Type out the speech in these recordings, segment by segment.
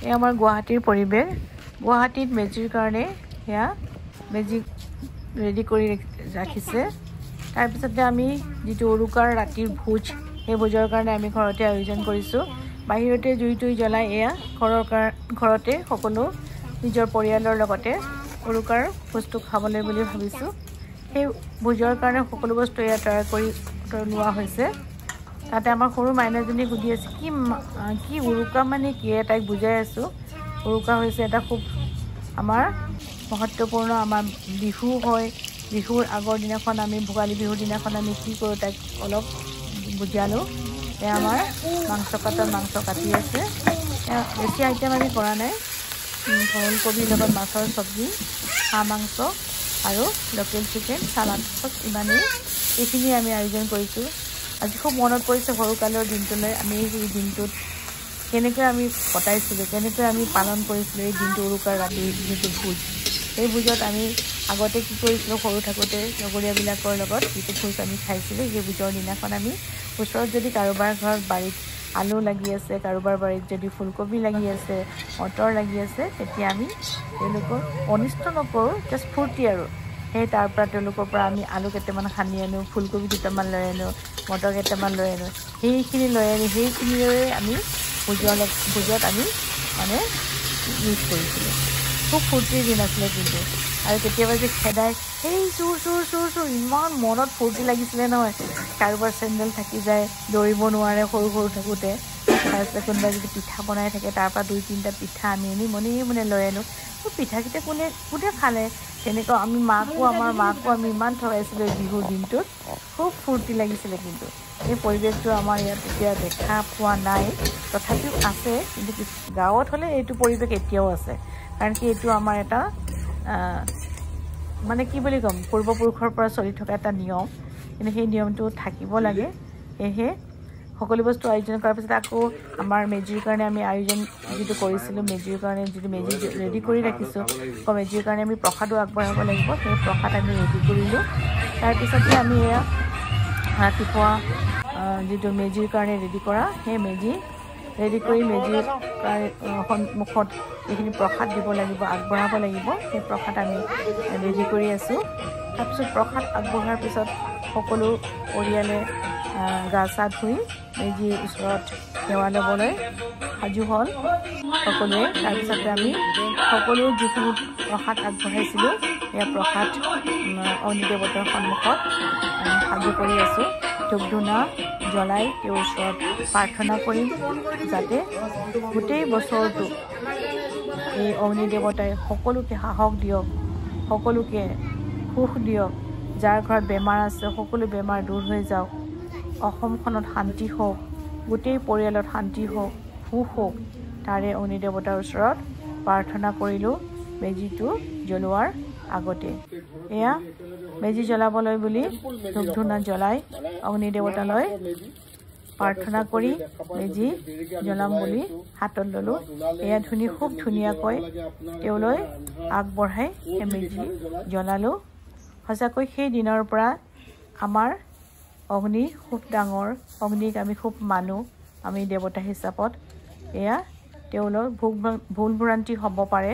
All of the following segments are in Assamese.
এই আমাৰ গুৱাহাটীৰ পৰিৱেশ গুৱাহাটীত মেজিৰ কাৰণে এয়া মেজি ৰেডি কৰি ৰাখিছে তাৰপিছতে আমি যেটো উৰুকাৰ ৰাতিৰ ভোজ এই ভোজৰ কাৰণে আমি ঘৰতে আয়োজন কৰিছো বাহিৰতে জুই জ্বলাই এয়া ঘৰতে সকলো নিজৰ পৰিয়ালৰ লগতে উৰুকাৰ বস্তু খাবলৈ বুলি ভাবিছো এই ভোজৰ কাৰণে সকলো বস্তু এয়া তৈয়াৰ কৰি লোৱা হৈছে তাতে আমাৰ সৰু মাইনাজনী গুদি আছে কি উৰুকা মানে কি তাইক বুজাই আছো উৰুকা হৈছে এটা খুব আমাৰ মহত্বপূৰ্ণ আমাৰ বিহু হয় বিহুৰ আগৰ দিনাখন আমি ভোগালী বিহুৰ দিনাখন আমি কি কৰো তাইক অলপ বুজালো এ আমাৰ মাংস কাটি আছে বেছি আইটেম আমি কৰা নাই ফুলকবিৰ লগত মাছৰ চব্জি হাঁহ মাংস আৰু লোকেল চিকেন সালাড ইমানেই এইখিনি আমি আয়োজন কৰিছো আজি খুব মনত পৰিছে সৰুকালৰ দিনটোলৈ আমি এই দিনটোত কেনেকৈ আমি কটাইছিলো কেনেকৈ আমি পালন কৰিছিলো এই দিনটো উৰুকাৰ ৰাতি যেটো ভোজ এই ভোজত আমি আগতে কি কৰিছিলো সৰু থাকোতে লগৰীয়াবিলাকৰ লগত যেটো ভোজ আমি খাইছিলো এই ভোজৰ দিনাখন আমি ওচৰত যদি কাৰোবাৰ ঘৰত বাৰীত আলু লাগি আছে কাৰোবাৰ বাৰীত যদি ফুলকবি লাগি আছে মটৰ লাগি আছে তেতিয়া আমি তেওঁলোকক অনিষ্ট নকৰো জাস্ট ফূৰ্তি আৰু সেই তাৰ পৰা তেওঁলোকৰ পৰা আমি আলু কেইটামান খানি আনো ফুলকবি কেইটামান লৈ আনো মটৰ কেইটামান লৈ আনো সেইখিনি লৈ আনি সেইখিনিৰে আমি ভোজত আমি মানে ইউজ কৰিছিলো খুব ফূৰ্তিৰ দিন আছিলে কিন্তু আৰু কেতিয়াবা যে খেদাই এই চুৰ ইমান মনত ফূৰ্তি লাগিছিলে নহয় কাৰোবাৰ চেণ্ডেল থাকি যায় দৌৰিব নোৱাৰে সৰু থাকোতে তাৰপিছত কোনোবাই যদি পিঠা বনাই থাকে তাৰ পৰা 2-3টা পিঠা আমি মনে লৈ আনো পিঠাকেইটা কোনে খালে তেনেকৈ আমি আমাৰ মাকো আমি ইমান ঠগাইছিলো বিহুৰ দিনটোত খুব ফূৰ্তি লাগিছিলে কিন্তু এই পৰিৱেশটো আমাৰ ইয়াত এতিয়া দেখা পোৱা নাই তথাপিও আছে কিন্তু গাঁৱত হলে এইটো পৰিৱেশ এতিয়াও আছে কাৰণ কি এইটো আমাৰ এটা মানে কি বুলি কম পূৰ্বপুৰুষৰ পৰা চলি থকা এটা নিয়ম কিন্তু সেই নিয়মটো থাকিব লাগে এহে সকলো বস্তু আয়োজন কৰাৰ পিছত আকৌ আমাৰ মেজিৰ কাৰণে আমি আয়োজন যেটো কৰিছিলো মেজিৰ কাৰণে যেটো মেজি ৰেডি কৰি ৰাখিছো মেজিৰ কাৰণে আমি প্ৰসাদো আগবঢ়াব লাগিব সেই প্ৰসাদ আমি ৰেডি কৰিলো তাৰ পিছতে আমি এয়া ৰাতিপুৱা যেটো মেজিৰ কাৰণে ৰেডি কৰা সেই মেজি ৰেডি কৰি মেজিৰ সন্মুখত এইখিনি প্ৰসাদ দিব লাগিব আগবঢ়াব লাগিব সেই প্ৰসাদ আমি ৰেডি কৰি আছো তাৰপিছত প্ৰসাদ আগবঢ়াৰ পিছত সকলো পৰিয়ালে গা চা ধুই মেজিৰ ওচৰত সেৱা ল'বলৈ সাজু হ'ল সকলোৱে তাৰপিছতে আমি সকলো যিখিনি প্ৰসাদ আগবঢ়াইছিলো সেই প্ৰসাদ অগ্নি দেৱতাৰ সন্মুখত সাজু কৰি আছো ধূপ ধূনা জ্বলাই তেওঁৰ ওচৰত প্ৰাৰ্থনা কৰিম যাতে গোটেই বছৰটো এই অগ্নি দেৱতাই সকলোকে সাহস দিয়ক সকলোকে সুখ দিয়ক যাৰ ঘৰত বেমাৰ আছে সকলো বেমাৰ দূৰ হৈ যাওক অসমখনত শান্তি হওক গোটেই পৰিয়ালত শান্তি হওক সুখ হওক তাৰে অগ্নি দেৱতাৰ ওচৰত প্ৰাৰ্থনা কৰিলো মেজিটো জ্বলোৱাৰ আগতে এয়া মেজি জ্বলাবলৈ বুলি ধূপ ধূনা জ্বলাই অগ্নি দেৱতালৈ প্ৰাৰ্থনা কৰি মেজি জ্বলাম বুলি হাতত ললো এয়া খুব ধুনীয়াকৈ তেওঁলৈ আগবঢ়াই মেজি জ্বলালো সঁচাকৈ সেই দিনৰ পৰা আমাৰ অগ্নি খুব ডাঙৰ অগ্নিক আমি খুব মানো আমি দেৱতা হিচাপত এয়া তেওঁলৈ ভুল ভ্ৰান্তি হ'ব পাৰে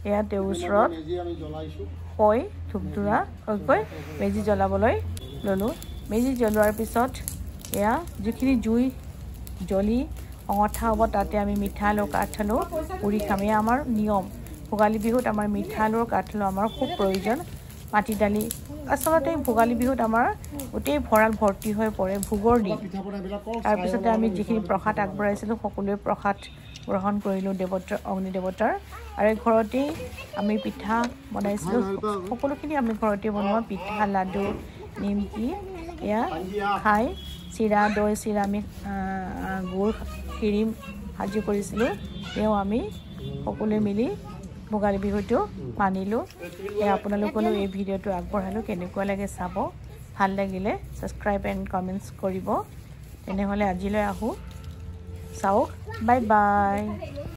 এয়া তেওঁৰ ওচৰত কৈ ধূপ ধূনা কৈ মেজি জ্বলাবলৈ ললো মেজি জ্বলোৱাৰ পিছত এয়া যিখিনি জুই জ্বলি অঙঠা হ'ব তাতে আমি মিঠা আলু কাঠআলু পুৰি খাম এয়া আমাৰ নিয়ম ভোগালী বিহুত আমাৰ মিঠা আলুৰ কাঠআলু আমাৰ খুব প্ৰয়োজন মাটি দালি আচলতে ভোগালী বিহুত আমাৰ গোটেই ভঁৰাল ভৰ্তি হৈ পৰে ভোগৰ দিন তাৰপিছতে আমি যিখিনি প্ৰসাদ আগবঢ়াইছিলো সকলোৱে প্ৰসাদ গ্ৰহণ কৰিলো অগ্নি দেৱতাৰ আৰু ঘৰতেই আমি পিঠা বনাইছিলো সকলোখিনি আমি ঘৰতে বনোৱা পিঠা লাডু নিমকি এয়া খাই চিৰা দৈ চিৰা আমি গুড় ক্ৰীম সাজু কৰিছিলো এও আমি সকলোৱে মিলি ভোগালী বিহুটো মানিলো আপোনালোকলৈ এই ভিডিঅ'টো আগবঢ়ালো কেনেকুৱা লাগে চাব ভাল লাগিলে সাবস্ক্ৰাইব এণ্ড কমেন্টছ কৰিব তেনেহলে আজিলৈ আহো চাওক বাই বাই